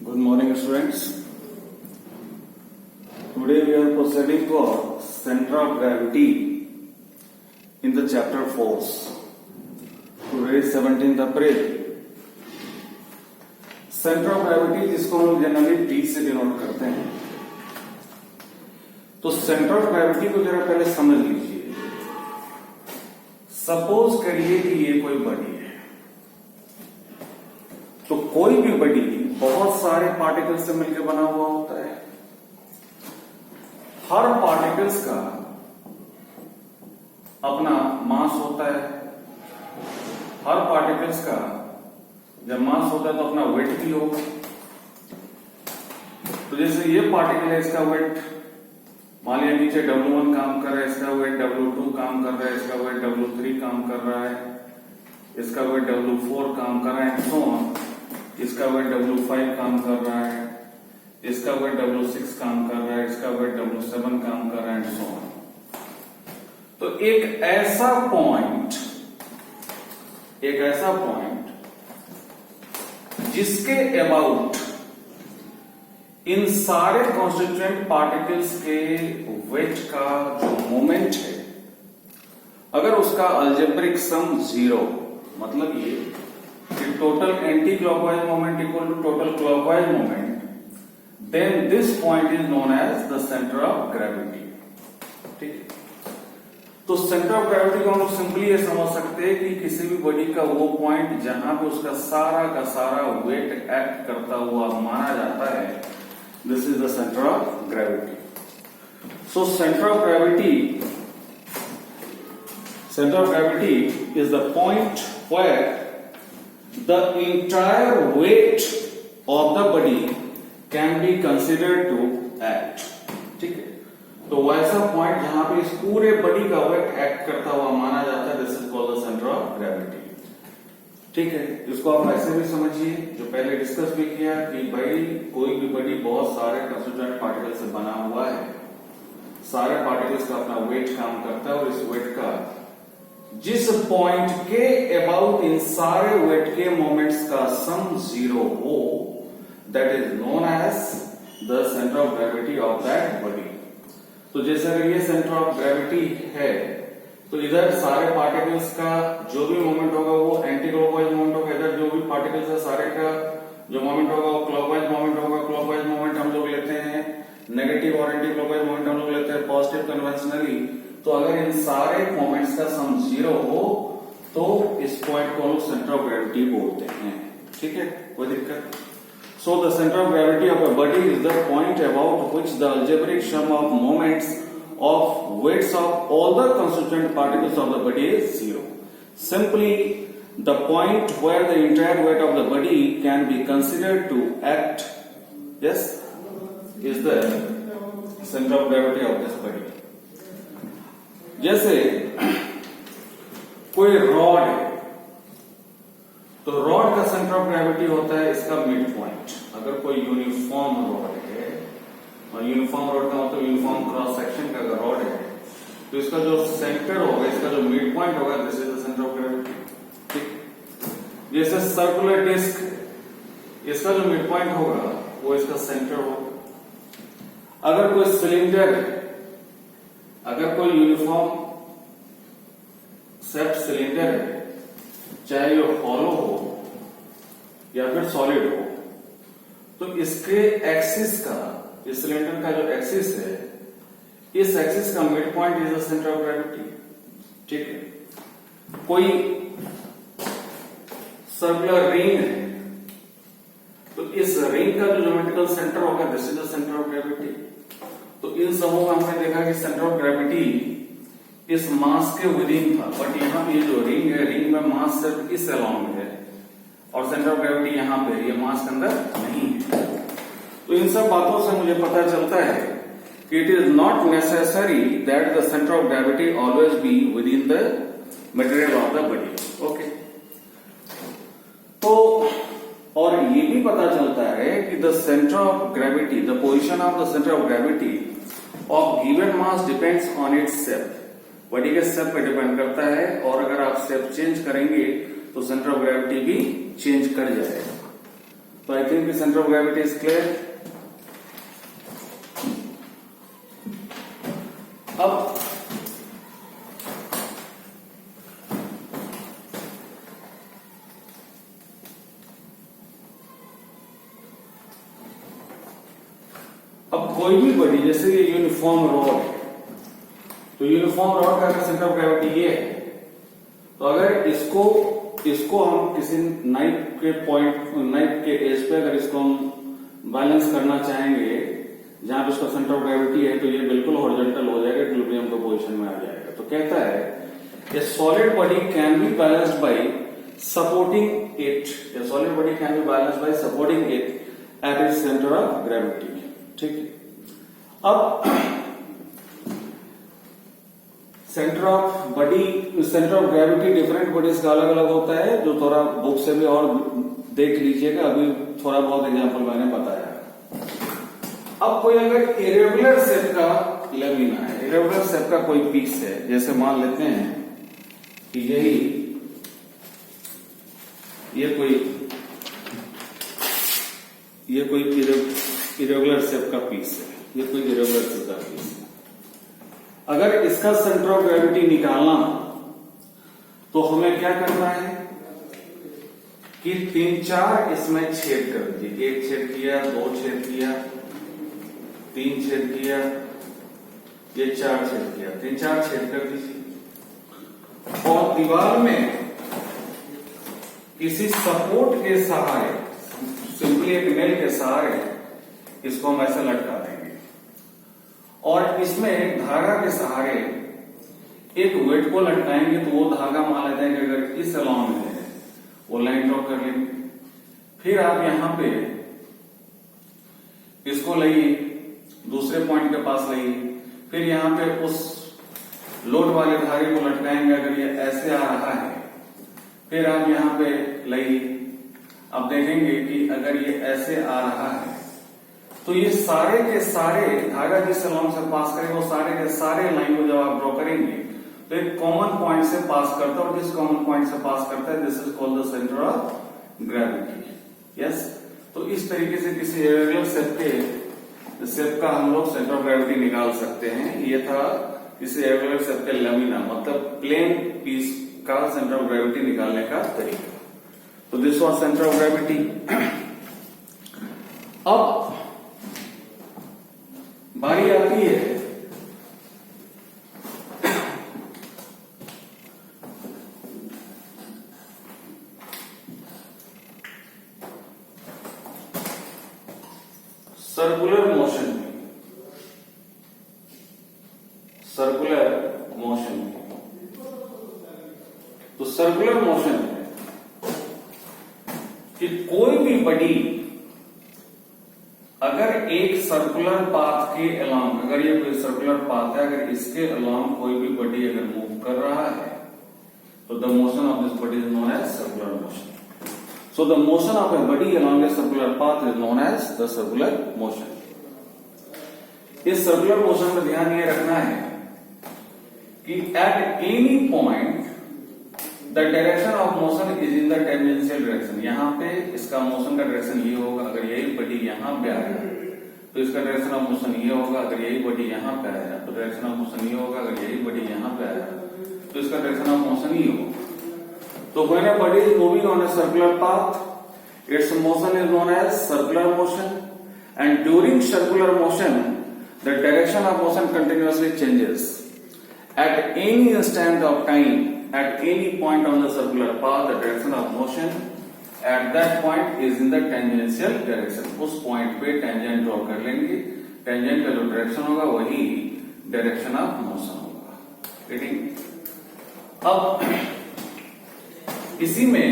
Good morning, students. Today we are proceeding for center of gravity in the chapter force. Today is 17th April. Centre of gravity जिसको हम generally D से denote करते हैं, तो centre of gravity को जरा पहले समझ लीजिए. सपोज करिए कि ये कोई बॉडी है, तो कोई भी बॉडी बहुत सारे पार्टिकल्स से मिलकर बना हुआ होता है. हर पार्टिकल्स का अपना मास होता है. हर पार्टिकल्स का जब मास होता है तो अपना वेट भी होगा. तो जैसे ये पार्टिकल है, इसका वेट मान लिया नीचे W1 काम कर रहा है, इसका वेट W2 काम कर रहा है, इसका वेट W3 काम कर रहा है, इसका वेट W4 काम कर रहा है, सो ऑन. इसका वेट W5 काम कर रहा है, इसका वेट W6 काम कर रहा है, इसका वेट W7 काम कर रहा है, सो ऑन. तो एक ऐसा पॉइंट जिसके अबाउट इन सारे कॉन्स्टिट्यूएंट पार्टिकल्स के वेट का जो मोमेंट है, अगर उसका अलजेब्रिक सम 0, मतलब ये कि total anticlockwise moment equal to total clockwise moment, then this point is known as the centre of gravity. ठीक है. तो सेंटर ऑफ ग्रेविटी को हम लोग सिंपली ये समझ सकते हैं कि किसी भी बॉडी का वो पॉइंट जहां पे उसका सारा का सारा वेट एक्ट करता हुआ माना जाता है, this is the centre of gravity. So centre of gravity is the point where the entire weight of the body can be considered to act. ठीक है. तो वैसा पॉइंट जहां पे इस पूरे बॉडी का वेट एक्ट करता हुआ माना जाता है, this is called the centre of gravity. ठीक है. इसको आप ऐसे भी समझिए, जो पहले डिस्कस भी किया कि भाई कोई भी बॉडी बहुत सारे कंस्टिट्यूएंट पार्टिकल से बना हुआ है. सारे पार्टिकल्स का अपना वेट काम करता है, और इस वेट का जिस पॉइंट के अबाउट इन सारे वेट के मोमेंट्स का सम 0 हो, that is known as the centre of gravity of that body. तो जैसे अगर ये सेंटर ऑफ ग्रेविटी है, तो इधर सारे पार्टिकल्स का जो भी मोमेंट होगा वो एंटी क्लॉकवाइज मोमेंट होगा. इधर जो भी पार्टिकल्स है सारे का जो मोमेंट होगा वो क्लॉकवाइज मोमेंट होगा. क्लॉकवाइज मोमेंट हम लोग लेते हैं, नेगेटिव और एंटी क्लॉकवाइज मोमेंट हम लोग लेते हैं पॉजिटिव कन्वेंशनली. तो अगर इन सारे मोमेंट्स का सम 0 हो तो इस पॉइंट को हम सेंटर ऑफ ग्रेविटी बोलते हैं. ठीक है, कोई दिक्कत. So the centre of gravity of a body is the point about which the algebraic sum of moments of weights of all the constituent particles of the body is 0. Simply the point where the entire weight of the body can be considered to act, yes, is the centre of gravity of this body. जैसे कोई rod है, तो rod का centre of gravity होता है इसका mid point. अगर कोई यूनिफॉर्म रॉड है, और यूनिफॉर्म रॉड का मतलब यूनिफॉर्म क्रॉस सेक्शन का अगर रॉड है, तो इसका जो सेंटर होगा, इसका जो मिड पॉइंट होगा, this is the centre of gravity. ठीक. जैसे सर्कुलर डिस्क, इसका जो मिड पॉइंट होगा वो इसका सेंटर होगा. अगर कोई सिलेंडर है, अगर कोई यूनिफॉर्म शेप्ड सिलेंडर है, चाहे वो हॉलो हो या फिर सॉलिड हो, तो इसके एक्सिस का, इस सिलेंडर का जो एक्सिस है, इस एक्सिस का mid point is the centre of gravity. ठीक है. कोई सर्कुलर रिंग है, तो इस रिंग का जो ज्योमेट्रिकल सेंटर होगा, this is the centre of gravity. तो इन सबों में हमने देखा कि सेंटर ऑफ ग्रेविटी इस मास के विदिन था, बट यहाँ पे जो रिंग है, रिंग में मास सिर्फ इस अलोंग है, और सेंटर ऑफ ग्रेविटी यहाँ पे, ये मास के अंदर नहीं है. तो इन सब बातों से मुझे पता चलता है कि it is not necessary that the centre of gravity always be with in the material of the body. Okay. तो और ये भी पता चलता है कि the centre of gravity, the position of the centre of gravity of given mass depends on it's step. Body के step पे डिपेंड करता है, और अगर आप स्टेप चेंज करेंगे तो सेंटर ऑफ ग्रेविटी भी चेंज कर जाएगा. तो I think the centre of gravity is clear. अब कोई भी बॉडी, जैसे ये यूनिफॉर्म रॉड है, तो यूनिफॉर्म रॉड का सेंटर ऑफ ग्रेविटी ये है. तो अगर इसको हम किसी नाइफ के एज पे अगर इसको हम बैलेंस करना चाहेंगे, जहां पे इसका सेंटर ऑफ ग्रेविटी है, तो ये बिल्कुल हॉरिजॉन्टल हो जाएगा, इक्विलिब्रियम के पोजीशन में आ जाएगा. तो कहता है ए solid body can be balanced bye supporting it. A solid body can be balanced bye supporting it at its centre of gravity. ठीक है. अब centre of gravity different bodies का अलग अलग होता है, जो थोड़ा बुक से भी और देख लीजिएगा. अभी थोड़ा बहुत एग्जांपल मैंने बताया. अब कोई अगर इरेगुलर शेप का लेमिना है, इरेगुलर शेप का कोई पीस है, जैसे मान लेते हैं कि ये कोई इरेगुलर शेप का पीस है, ये कोई इरेगुलर शेप का पीस है. अगर इसका सेंटर ऑफ ग्रेविटी निकालना तो हमें क्या करना है कि 3-4 इसमें छेद कर दीजिए. 1 छेद किया, 2 छेद किया, 3 छेद किया, ये 4 छेद किया, 3-4 छेद कर दीजिए. और दीवार में किसी सपोर्ट के सहारे, सिंपली एक नेल के सहारे इसको हम ऐसे लटका देंगे. और इसमें एक धागा के सहारे एक वेट को लटकाएंगे. तो वो धागा मान लेते हैं कि अगर इस अलाउंड में है, वो लाइन ड्रॉ कर लेंगे. फिर आप यहां पे इसको लाइए, दूसरे पॉइंट के पास लाइए. फिर यहां पे उस लोड वाले धागे को लटकाएंगे. अगर ये ऐसे आ रहा है, फिर आप यहां पे लाइए. अब देखेंगे कि अगर ये ऐसे आ रहा है, तो ये सारे के सारे धागा जिस अलाउंड से पास करेंगे, वो सारे के सारे लाइन को जब आप ड्रॉ करेंगे तो एक कॉमन पॉइंट से पास करता है. और जिस कॉमन पॉइंट से पास करता है, this is called the centre of gravity. Yes. तो इस तरीके से किसी इरेगुलर शेप का हम लोग सेंटर ऑफ ग्रेविटी निकाल सकते हैं. ये था किसी इरेगुलर शेप के लेमिना, मतलब प्लेन पीस का सेंटर ऑफ ग्रेविटी निकालने का तरीका. तो this was centre of gravity. अब बारी आती है सर्कुलर मोशन में. तो सर्कुलर मोशन में कि कोई भी बॉडी अगर एक सर्कुलर पाथ के अलाउंग, अगर ये कोई सर्कुलर पाथ है, अगर इसके अलाउंग कोई भी बॉडी अगर मूव कर रहा है, तो the motion of this body is known as circular motion. So the motion of a body along a circular path is known as the circular motion. इस सर्कुलर मोशन में ध्यान ये रखना है कि at any point the direction of motion is in the tangential direction. यहां पे इसका मोशन का डायरेक्शन ये होगा. अगर यही बॉडी यहां पे आया तो इसका डायरेक्शन ऑफ मोशन ये होगा. अगर यही बॉडी यहां पे आया तो डायरेक्शन ऑफ मोशन ये होगा. अगर यही बॉडी यहां पे आया तो इसका डायरेक्शन ऑफ मोशन ये होगा. तो when a body is moving on a circular path, its motion is known as circular motion, and during circular motion the direction of motion continuously changes. At any instant of time, at any point on the circular path, the direction of motion at that point is in the tangential direction. उस point पे tangent draw कर लेंगे. tangent का जो direction होगा वही direction of motion होगा. Getting? अब इसी में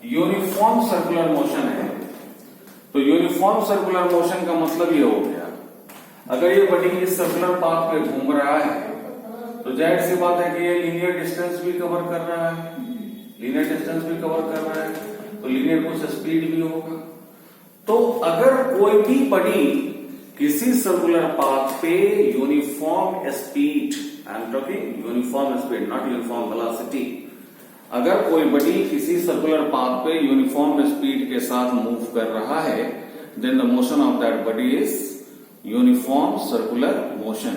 यूनिफॉर्म सर्कुलर मोशन है. तो यूनिफॉर्म सर्कुलर मोशन का मतलब ये हो गया, अगर ये बॉडी इस सर्कुलर पाथ पे घूम रहा है तो जाहिर सी बात है कि ये लीनियर डिस्टेंस भी कवर कर रहा है. लीनियर डिस्टेंस भी कवर कर रहा है तो लीनियर कुछ स्पीड भी होगा. तो अगर कोई भी बॉडी किसी सर्कुलर पाथ पे uniform speed, I am talking uniform speed, not uniform velocity, अगर कोई बॉडी किसी सर्कुलर पाथ पे यूनिफॉर्म स्पीड के साथ मूव कर रहा है, then the motion of that body is uniform circular motion.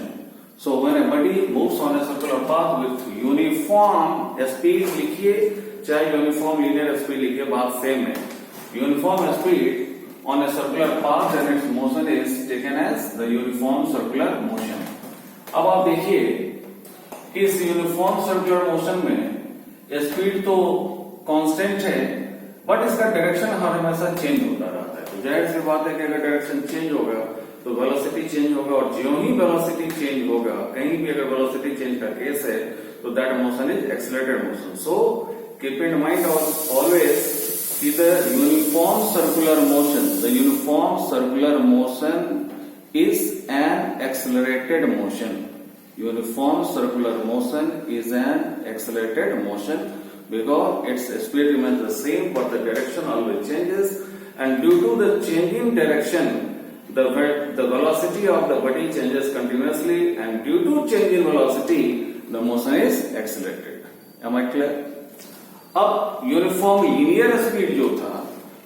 So when a body moves on a circular path with uniform speed लिखिए चाहे यूनिफॉर्म लीनियर स्पीड लिखिए, बात सेम है. Uniform speed on a circular path and its motion is taken as the uniform circular motion. अब आप देखिए कि इस यूनिफॉर्म सर्कुलर मोशन में स्पीड तो कांस्टेंट है, बट इसका डायरेक्शन हर हमेशा चेंज होता रहता है. तो जाहिर सी बात है कि अगर डायरेक्शन चेंज होगा तो वेलोसिटी चेंज होगा, और ज्यों ही वेलोसिटी चेंज होगा, कहीं भी अगर वेलोसिटी चेंज का केस है तो that motion is accelerated motion. So keep in mind always कि the uniform circular motion is an accelerated motion. Uniform circular motion is an accelerated motion because its speed remains the same but the direction always changes, and due to the changing direction the velocity of the body changes continuously, and due to change in velocity the motion is accelerated. Am I clear? अब uniform linear speed जो था,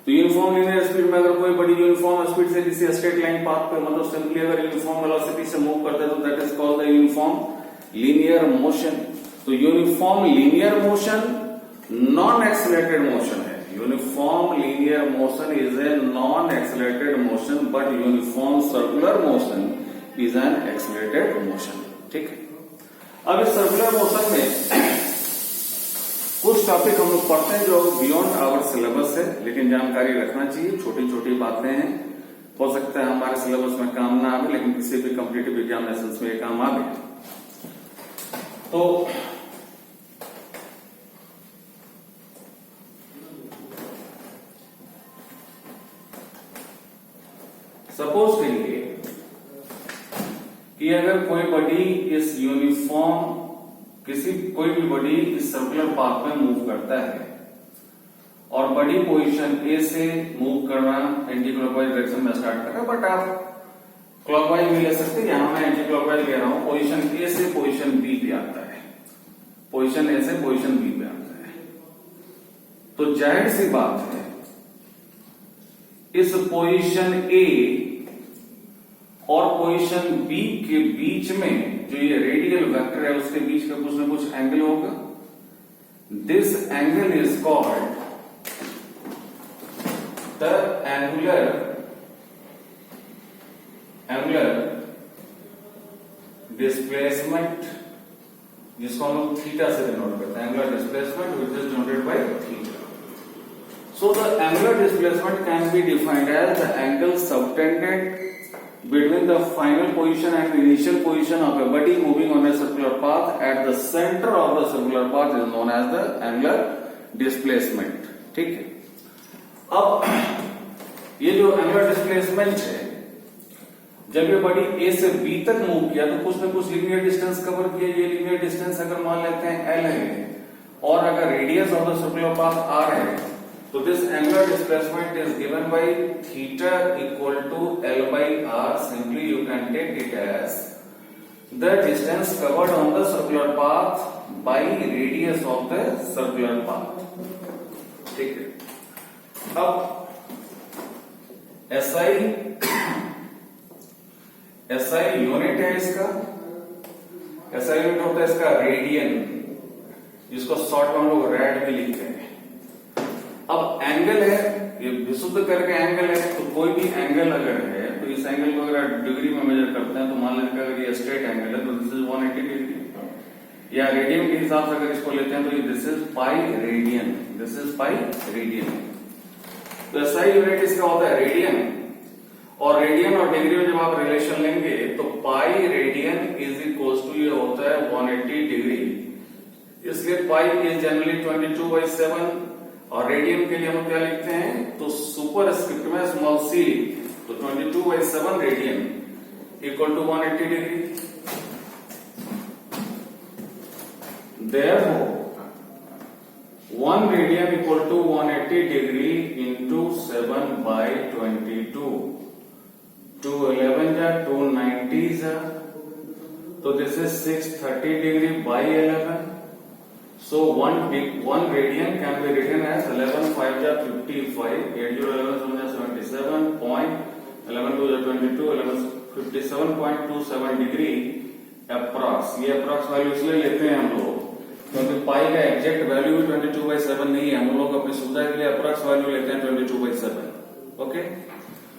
तो uniform linear speed में अगर कोई बड़ी uniform speed से किसी स्ट्रेट लाइन पाथ पे, मतलब सिंपली अगर यूनिफॉर्म वेलोसिटी से मूव करते हैं तो that is called the uniform linear motion. तो uniform linear motion non accelerated motion है. Uniform linear motion is a non accelerated motion, but uniform circular motion is an accelerated motion. ठीक है. अब इस सर्कुलर मोशन में कुछ topic हम लोग पढ़ते हैं जो बियॉन्ड आवर सिलेबस है, लेकिन जानकारी रखना चाहिए. छोटी छोटी बातें हैं, हो सकता है हमारे सिलेबस में काम ना आवे, लेकिन किसी भी कॉम्पिटिटिव एग्जामिनेशन में ये काम आवे. तो सपोज करिए कि अगर कोई बॉडी इस यूनिफॉर्म कोई भी बॉडी इस सर्कुलर पाथ में मूव करता है और बॉडी पोजीशन ए से मूव करना एंटी क्लॉकवाइज डायरेक्शन में स्टार्ट कर रहा है, बट आप क्लॉकवाइज भी ले सकते हैं. यहां मैं एंटी क्लॉकवाइज ले रहा हूं. पोजीशन ए से पोजीशन बी पे आता है, पोजीशन ए से पोजीशन बी पे आता है. तो जाहिर सी बात है इस पोजीशन ए और पोजीशन बी के बीच में जो ये रेडियल वेक्टर है उसके बीच का कुछ ना कुछ एंगल होगा. This angle is called the angular displacement, जिसको हम लोग थीटा से डिनोट करते हैं. Angular displacement which is denoted by theta. So the angular displacement can be defined as the angle subtended between the final position and initial position of a body moving on a circular path at the center of the circular path is known as the angular displacement. ठीक है. अब ये जो angular displacement है, जब ये body A से B तक मूव किया तो कुछ न कुछ लीनियर डिस्टेंस कवर किया. ये लीनियर डिस्टेंस अगर मान लेते हैं L है और अगर radius of the circular path R है, तो this angular displacement is given by theta equal to L by R. Simply you can take it as the distance covered on the circular path by radius of the circular path. ठीक है. अब SI unit है इसका. SI unit होता है इसका radian, जिसको short में हम लोग रैड भी लिखते हैं. अब एंगल है, ये विशुद्ध करके एंगल है, तो कोई भी एंगल अगर है तो इस एंगल को अगर डिग्री में मेजर करते हैं तो मान लेते हैं अगर ये स्ट्रेट एंगल है तो दिस इज 180 डिग्री, या रेडियन के हिसाब से अगर इसको लेते हैं तो this is pi radian. This is pi radian. तो SI यूनिट इसका होता है रेडियन, और रेडियन और डिग्री में जब आप रिलेशन लेंगे तो pi radian is equal to ये होता है 180 डिग्री. इसलिए पाई इज जनरली 22/7, और रेडियन के लिए हम क्या लिखते हैं तो सुपर स्क्रिप्ट में स्मॉल c, तो 22/7 radian equal to 180 degree. Therefore 1 radian equal to 180 degree into 7/22. 211 जा 290 जा, तो this is 630 degree by 11. So one radian can be written as 11 5 ja 55, 8 0 11 7 77, point 11 2 ja 22, 11 57.27 degree approx. ये अप्रॉक्स वैल्यू इसलिए लेते हैं हम लोग क्योंकि पाई का एग्जैक्ट वैल्यू भी 22/7 नहीं है, हम लोग अपनी सुविधा के लिए अप्रॉक्स वैल्यू लेते हैं 22/7। ओके,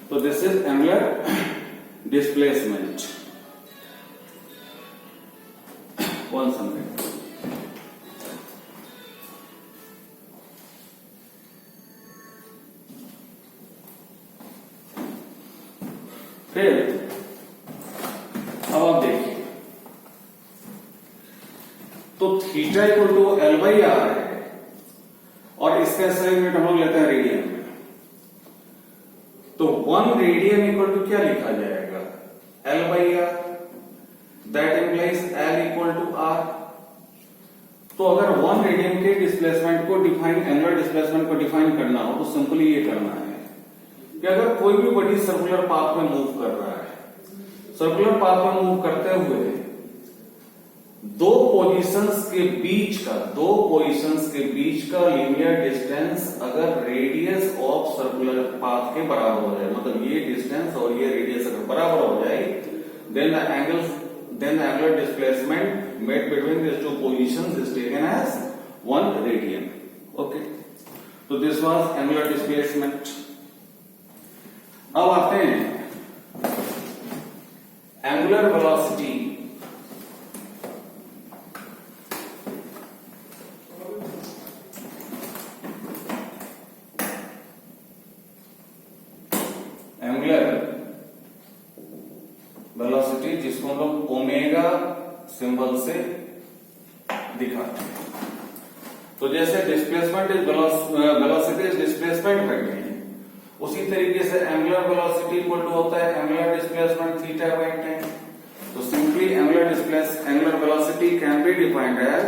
तो this is angular displacement. One something, फिर अब आप देखिए, तो थीटा इक्वल टू L/R है और इसका SI यूनिट हम लोग लेते हैं रेडियन में। तो 1 रेडियन इक्वल टू क्या लिखा जाएगा? L/R। That implies L equal to R। तो अगर 1 रेडियन के डिस्प्लेसमेंट को डिफाइन, एंगुलर डिस्प्लेसमेंट को डिफाइन करना हो तो सिंपली ये करना है कि अगर कोई भी बॉडी सर्कुलर पाथ में मूव कर रहा है, सर्कुलर पाथ में मूव करते हुए दो पोजीशंस के बीच का लीनियर डिस्टेंस अगर रेडियस ऑफ सर्कुलर पाथ के बराबर हो जाए, मतलब ये डिस्टेंस और ये रेडियस अगर बराबर हो जाए, then the angular displacement made between this two positions is taken as 1 radian. Okay, तो दिस वाज एंगुलर डिस्प्लेसमेंट। अब आते हैं एंगुलर वेलोसिटी। एंगुलर वेलोसिटी जिसको हम लोग ओमेगा सिंबल से दिखाते हैं। तो जैसे displacement is velocity is displacement vector, उसी तरीके से एंगुलर वेलोसिटी इक्वल टू होता है एंगुलर डिस्प्लेसमेंट θ/tan। तो simply angular velocity can be defined as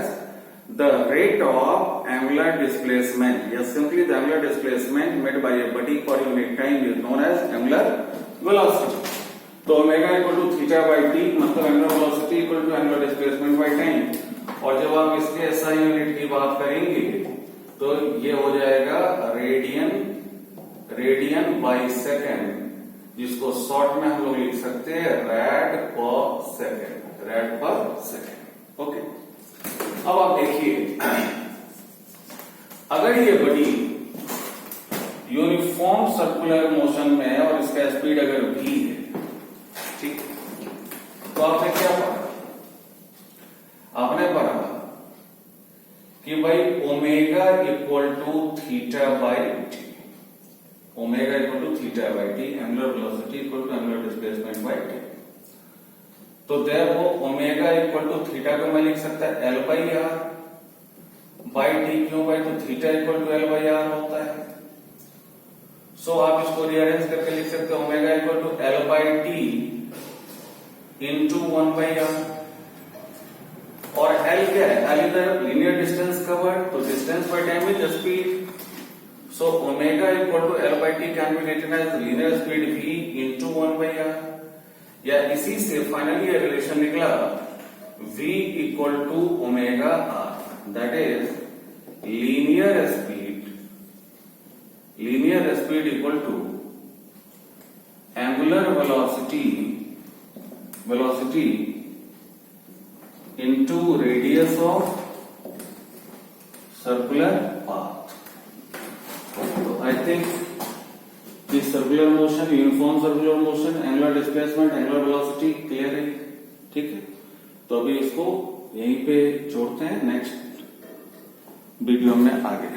the rate of angular displacement या simply the angular displacement made by a body for unit time is known as angular velocity. तो omega equal to θ/t मतलब angular velocity equal to angular displacement by time. और जब आप इसके SI unit की बात करेंगे तो ये हो जाएगा रेडियन बाई सेकेंड, जिसको शॉर्ट में हम लोग लिख सकते हैं रैड पर सेकेंड। ओके, अब आप देखिए, अगर ये बॉडी यूनिफॉर्म सर्कुलर मोशन में है और इसका स्पीड अगर v है, ठीक, तो आपने क्या पढ़ा? आपने पढ़ा कि भाई omega equal to θ/t, omega equal to θ/t, angular velocity equal to angular displacement by t। तो देयर वो ओमेगा इक्वल टू थीटा को मैं लिख सकता है L/R बाय t। क्यों भाई? तो थीटा इक्वल टू L/R होता है। सो आप इसको रीअरेंज करके लिख सकते हैं omega equal to L/t into 1/R। और L क्या है? L is the linear distance covered, तो distance by time is speed. So omega equal to L/t can be written as linear speed v into 1/R, या इसी से finally ये relation निकला v equal to omega r, that is linear speed equal to angular velocity into radius of circular path। I think the circular motion, uniform circular motion, angular displacement, angular velocity clear है, ठीक है। तो अभी इसको यहीं पे छोड़ते हैं, नेक्स्ट वीडियो में आगे।